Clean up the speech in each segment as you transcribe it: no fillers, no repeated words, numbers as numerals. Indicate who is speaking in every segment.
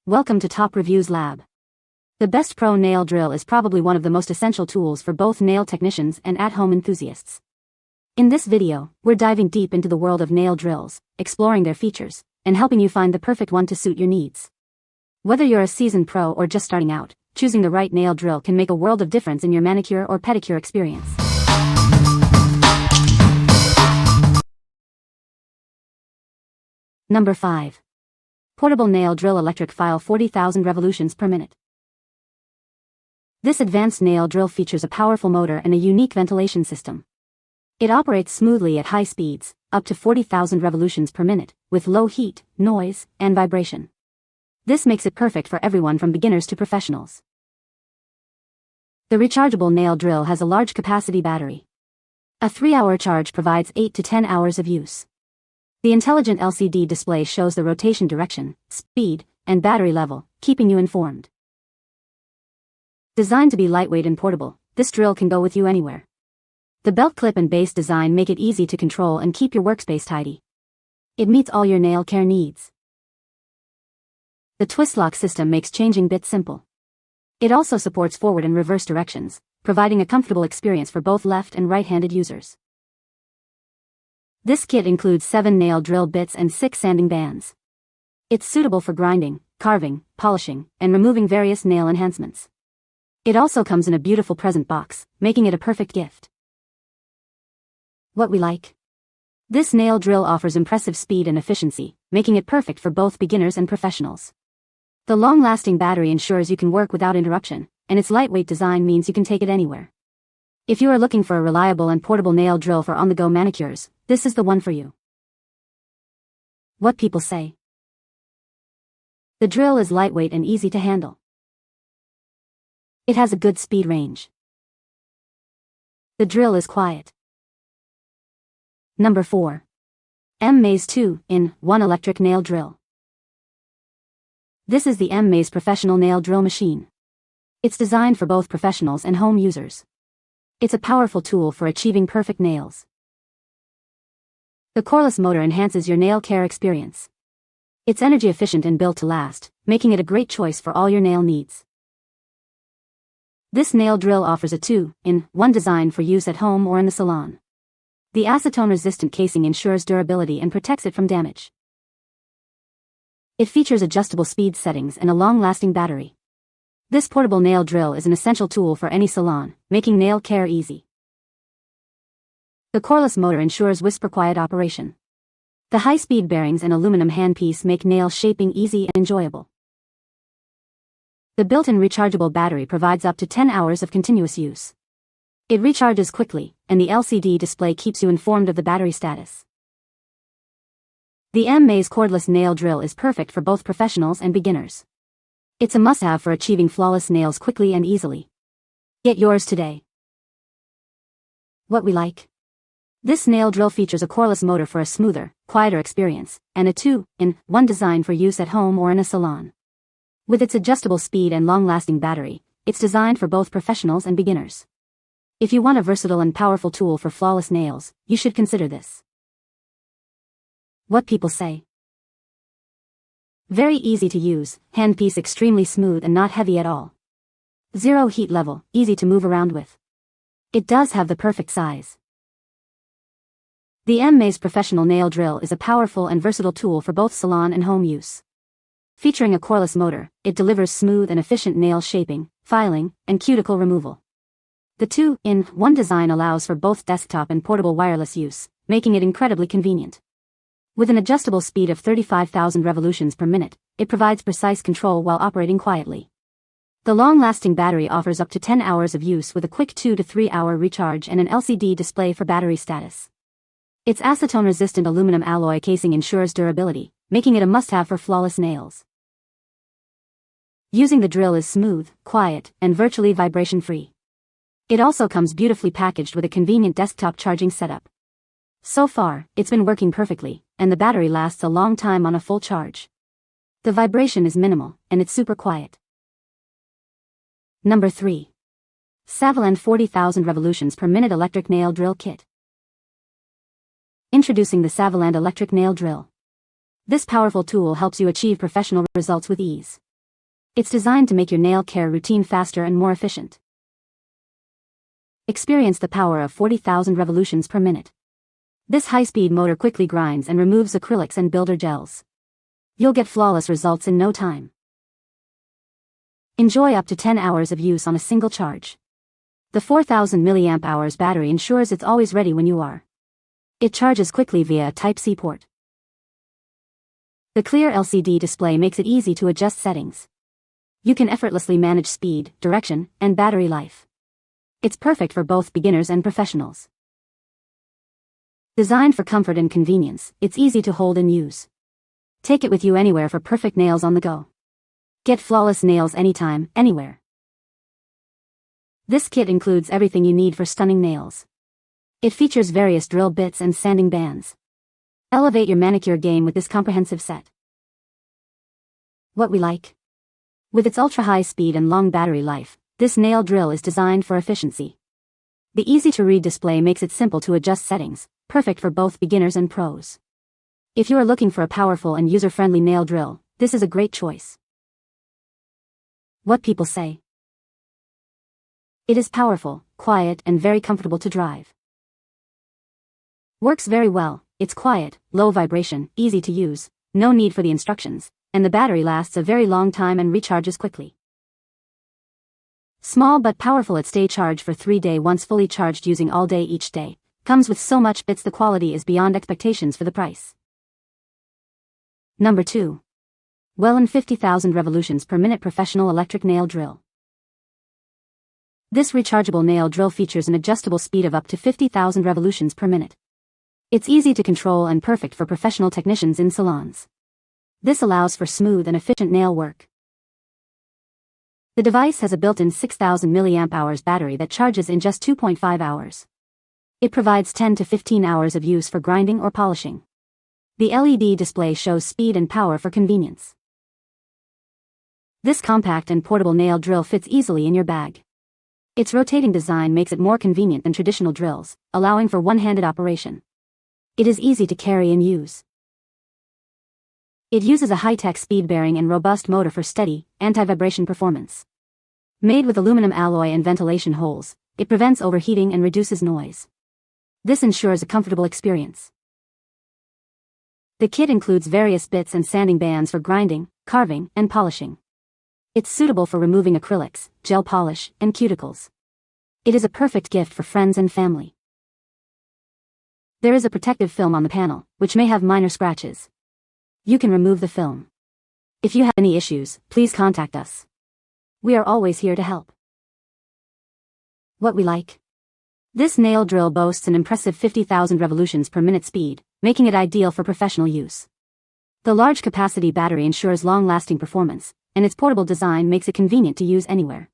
Speaker 1: Welcome to Top Reviews Lab. The Best Pro Nail Drill is probably one of the most essential tools for both nail technicians and at-home enthusiasts. In this video, we're diving deep into the world of nail drills, exploring their features, and helping you find the perfect one to suit your needs. Whether you're a seasoned pro or just starting out, choosing the right nail drill can make a world of difference in your manicure or pedicure experience. Number 5. Portable Nail Drill Electric File 40,000 revolutions per minute. This advanced nail drill features a powerful motor and a unique ventilation system. It operates smoothly at high speeds, up to 40,000 revolutions per minute, with low heat, noise, and vibration. This makes it perfect for everyone from beginners to professionals. The rechargeable nail drill has a large capacity battery. A 3-hour charge provides 8 to 10 hours of use. The intelligent LCD display shows the rotation direction, speed, and battery level, keeping you informed. Designed to be lightweight and portable, this drill can go with you anywhere. The belt clip and base design make it easy to control and keep your workspace tidy. It meets all your nail care needs. The twist lock system makes changing bits simple. It also supports forward and reverse directions, providing a comfortable experience for both left and right-handed users. This kit includes 7 nail drill bits and 6 sanding bands. It's suitable for grinding, carving, polishing, and removing various nail enhancements. It also comes in a beautiful present box, making it a perfect gift. What we like? This nail drill offers impressive speed and efficiency, making it perfect for both beginners and professionals. The long-lasting battery ensures you can work without interruption, and its lightweight design means you can take it anywhere. If you are looking for a reliable and portable nail drill for on-the-go manicures, this is the one for you. What people say. The drill is lightweight and easy to handle. It has a good speed range. The drill is quiet. Number 4. Mase 2-in-1 Electric Nail Drill. This is the Mase Professional Nail Drill Machine. It's designed for both professionals and home users. It's a powerful tool for achieving perfect nails. The cordless motor enhances your nail care experience. It's energy efficient and built to last, making it a great choice for all your nail needs. This nail drill offers a 2-in-1 design for use at home or in the salon. The acetone-resistant casing ensures durability and protects it from damage. It features adjustable speed settings and a long-lasting battery. This portable nail drill is an essential tool for any salon, making nail care easy. The cordless motor ensures whisper-quiet operation. The high-speed bearings and aluminum handpiece make nail shaping easy and enjoyable. The built-in rechargeable battery provides up to 10 hours of continuous use. It recharges quickly, and the LCD display keeps you informed of the battery status. The Mase cordless nail drill is perfect for both professionals and beginners. It's a must-have for achieving flawless nails quickly and easily. Get yours today. What we like? This nail drill features a cordless motor for a smoother, quieter experience, and a 2-in-1 design for use at home or in a salon. With its adjustable speed and long-lasting battery, it's designed for both professionals and beginners. If you want a versatile and powerful tool for flawless nails, you should consider this. What people say. Very easy to use, handpiece extremely smooth and not heavy at all. Zero heat level, easy to move around with. It does have the perfect size. The Mase Professional Nail Drill is a powerful and versatile tool for both salon and home use. Featuring a cordless motor, it delivers smooth and efficient nail shaping, filing, and cuticle removal. The 2-in-1 design allows for both desktop and portable wireless use, making it incredibly convenient. With an adjustable speed of 35,000 revolutions per minute, it provides precise control while operating quietly. The long-lasting battery offers up to 10 hours of use with a quick 2 to 3 hour recharge and an LCD display for battery status. Its acetone-resistant aluminum alloy casing ensures durability, making it a must-have for flawless nails. Using the drill is smooth, quiet, and virtually vibration-free. It also comes beautifully packaged with a convenient desktop charging setup. So far, it's been working perfectly, and the battery lasts a long time on a full charge. The vibration is minimal, and it's super quiet. Number 3. SAVILAND 40,000 revolutions per minute electric nail drill kit. Introducing the SAVILAND electric nail drill. This powerful tool helps you achieve professional results with ease. It's designed to make your nail care routine faster and more efficient. Experience the power of 40,000 revolutions per minute. This high-speed motor quickly grinds and removes acrylics and builder gels. You'll get flawless results in no time. Enjoy up to 10 hours of use on a single charge. The 4000 mAh battery ensures it's always ready when you are. It charges quickly via a Type-C port. The clear LCD display makes it easy to adjust settings. You can effortlessly manage speed, direction, and battery life. It's perfect for both beginners and professionals. Designed for comfort and convenience, it's easy to hold and use. Take it with you anywhere for perfect nails on the go. Get flawless nails anytime, anywhere. This kit includes everything you need for stunning nails. It features various drill bits and sanding bands. Elevate your manicure game with this comprehensive set. What we like. With its ultra-high speed and long battery life, this nail drill is designed for efficiency. The easy-to-read display makes it simple to adjust settings, perfect for both beginners and pros. If you are looking for a powerful and user-friendly nail drill, this is a great choice. What people say. It is powerful, quiet, and very comfortable to drive. Works very well. It's quiet, low vibration, easy to use, no need for the instructions, and the battery lasts a very long time and recharges quickly. Small but powerful, it stays charged for 3 days once fully charged using all day each day. Comes with so much bits, the quality is beyond expectations for the price. Number 2. Welan 50,000 revolutions per minute professional electric nail drill. This rechargeable nail drill features an adjustable speed of up to 50,000 revolutions per minute. It's easy to control and perfect for professional technicians in salons. This allows for smooth and efficient nail work. The device has a built-in 6000 mAh battery that charges in just 2.5 hours. It provides 10 to 15 hours of use for grinding or polishing. The LED display shows speed and power for convenience. This compact and portable nail drill fits easily in your bag. Its rotating design makes it more convenient than traditional drills, allowing for one-handed operation. It is easy to carry and use. It uses a high-tech speed bearing and robust motor for steady, anti-vibration performance. Made with aluminum alloy and ventilation holes, it prevents overheating and reduces noise. This ensures a comfortable experience. The kit includes various bits and sanding bands for grinding, carving, and polishing. It's suitable for removing acrylics, gel polish, and cuticles. It is a perfect gift for friends and family. There is a protective film on the panel, which may have minor scratches. You can remove the film. If you have any issues, please contact us. We are always here to help. What we like. This nail drill boasts an impressive 50,000 revolutions per minute speed, making it ideal for professional use. The large capacity battery ensures long-lasting performance, and its portable design makes it convenient to use anywhere.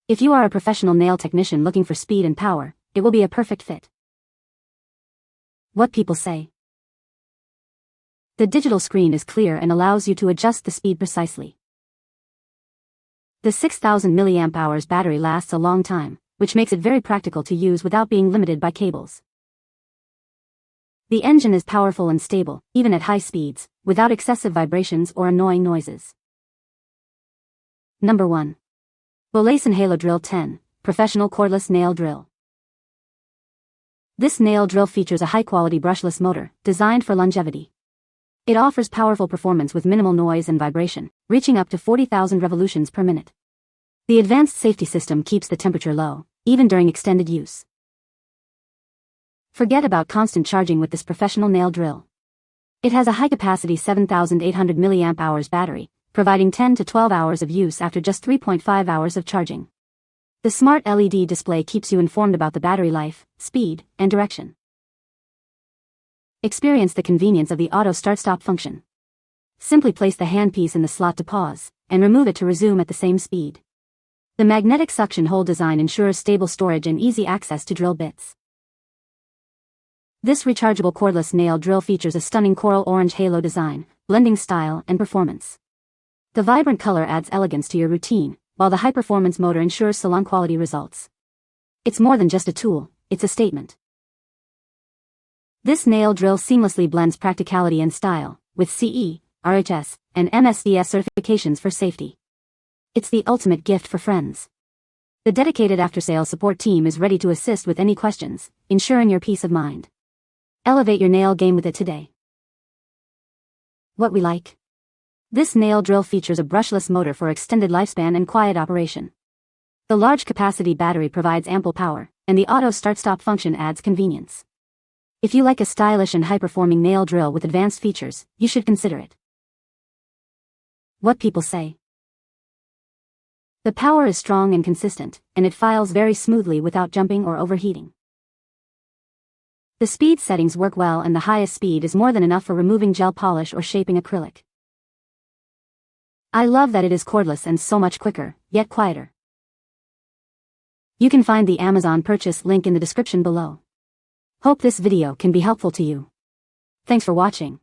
Speaker 1: If you are a professional nail technician looking for speed and power, it will be a perfect fit. What people say. The digital screen is clear and allows you to adjust the speed precisely. The 6000 mAh battery lasts a long time, which makes it very practical to use without being limited by cables. The engine is powerful and stable, even at high speeds, without excessive vibrations or annoying noises. Number 1. BOLASEN HaloDrill 10, Professional Cordless Nail Drill. This nail drill features a high-quality brushless motor, designed for longevity. It offers powerful performance with minimal noise and vibration, reaching up to 40,000 revolutions per minute. The advanced safety system keeps the temperature low, even during extended use. Forget about constant charging with this professional nail drill. It has a high-capacity 7800 mAh battery, providing 10 to 12 hours of use after just 3.5 hours of charging. The smart LED display keeps you informed about the battery life, speed, and direction. Experience the convenience of the auto start-stop function. Simply place the handpiece in the slot to pause, and remove it to resume at the same speed. The magnetic suction hole design ensures stable storage and easy access to drill bits. This rechargeable cordless nail drill features a stunning coral orange halo design, blending style and performance. The vibrant color adds elegance to your routine, while the high-performance motor ensures salon-quality results. It's more than just a tool, it's a statement. This nail drill seamlessly blends practicality and style, with CE, RHS, and MSDS certifications for safety. It's the ultimate gift for friends. The dedicated after-sales support team is ready to assist with any questions, ensuring your peace of mind. Elevate your nail game with it today. What we like. This nail drill features a brushless motor for extended lifespan and quiet operation. The large capacity battery provides ample power, and the auto start-stop function adds convenience. If you like a stylish and high-performing nail drill with advanced features, you should consider it. What people say. The power is strong and consistent, and it files very smoothly without jumping or overheating. The speed settings work well, and the highest speed is more than enough for removing gel polish or shaping acrylic. I love that it is cordless and so much quicker, yet quieter. You can find the Amazon purchase link in the description below. Hope this video can be helpful to you. Thanks for watching.